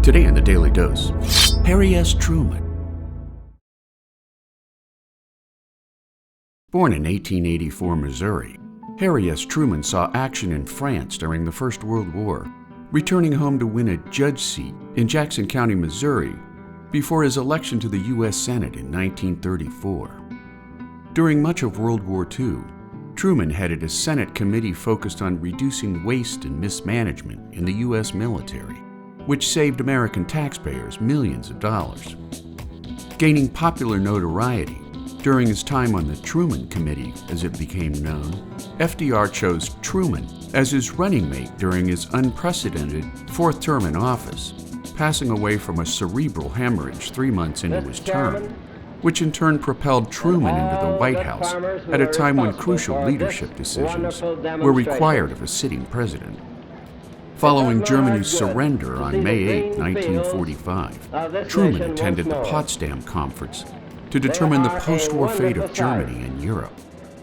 Today in the Daily Dose, Harry S. Truman. Born in 1884 Missouri, Harry S. Truman saw action in France during the First World War, returning home to win a judge seat in Jackson County, Missouri, before his election to the U.S. Senate in 1934. During much of World War II, Truman headed a Senate committee focused on reducing waste and mismanagement in the U.S. military, which saved American taxpayers millions of dollars. Gaining popular notoriety during his time on the Truman Committee, as it became known, FDR chose Truman as his running mate during his unprecedented fourth term in office, passing away from a cerebral hemorrhage 3 months into his term, which in turn propelled Truman into the White House at a time when crucial leadership decisions were required of a sitting president. Following Germany's surrender on May 8, 1945, Truman attended the Potsdam Conference to determine the post-war fate of Germany and Europe.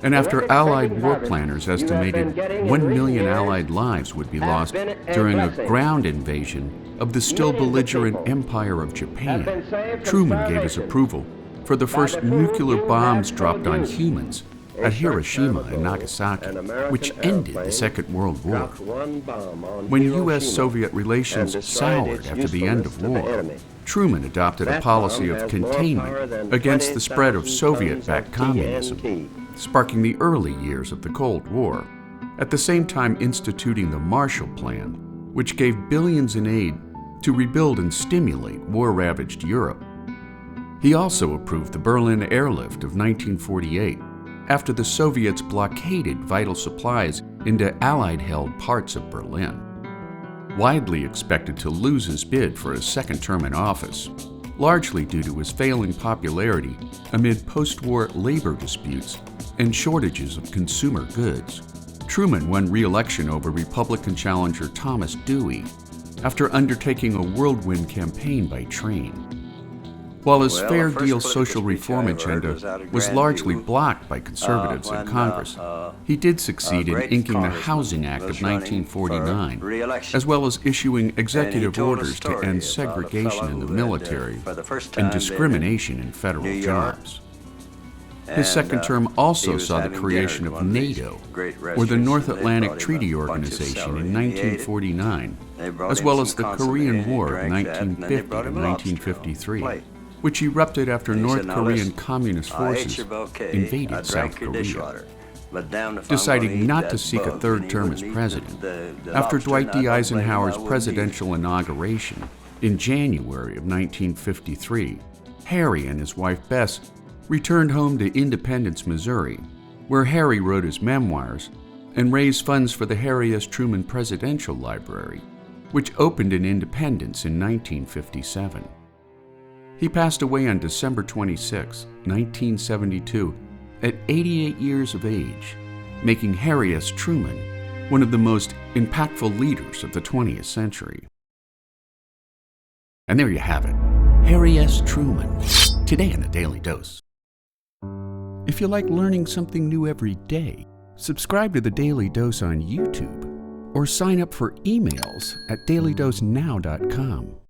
And after Allied war planners estimated 1 million Allied lives would be lost during a ground invasion of the still belligerent Empire of Japan, Truman gave his approval for the first nuclear bombs dropped on humans at Hiroshima and Nagasaki, which ended the Second World War. When U.S.-Soviet relations soured after the end of war, Truman adopted a policy of containment against the spread of Soviet-backed communism, sparking the early years of the Cold War, at the same time instituting the Marshall Plan, which gave billions in aid to rebuild and stimulate war-ravaged Europe. He also approved the Berlin Airlift of 1948, after the Soviets blockaded vital supplies into Allied-held parts of Berlin. Widely expected to lose his bid for his second term in office, largely due to his failing popularity amid post-war labor disputes and shortages of consumer goods, Truman won re-election over Republican challenger Thomas Dewey after undertaking a whirlwind campaign by train. While his Fair Deal social reform agenda was largely blocked by conservatives in Congress, he did succeed in inking the Housing Act of 1949, as well as issuing executive orders to end segregation in the military and discrimination in federal jobs. His second term also saw the creation of NATO, or the North Atlantic Treaty Organization, in 1949, as well as the Korean War of 1950 to 1953. Which erupted after North Korean communist forces invaded South Korea. Deciding not to seek a third term as president, after Dwight D. Eisenhower's presidential inauguration in January of 1953, Harry and his wife Bess returned home to Independence, Missouri, where Harry wrote his memoirs and raised funds for the Harry S. Truman Presidential Library, which opened in Independence in 1957. He passed away on December 26, 1972, at 88 years of age, making Harry S. Truman one of the most impactful leaders of the 20th century. And there you have it, Harry S. Truman, today in the Daily Dose. If you like learning something new every day, subscribe to the Daily Dose on YouTube or sign up for emails at dailydosenow.com.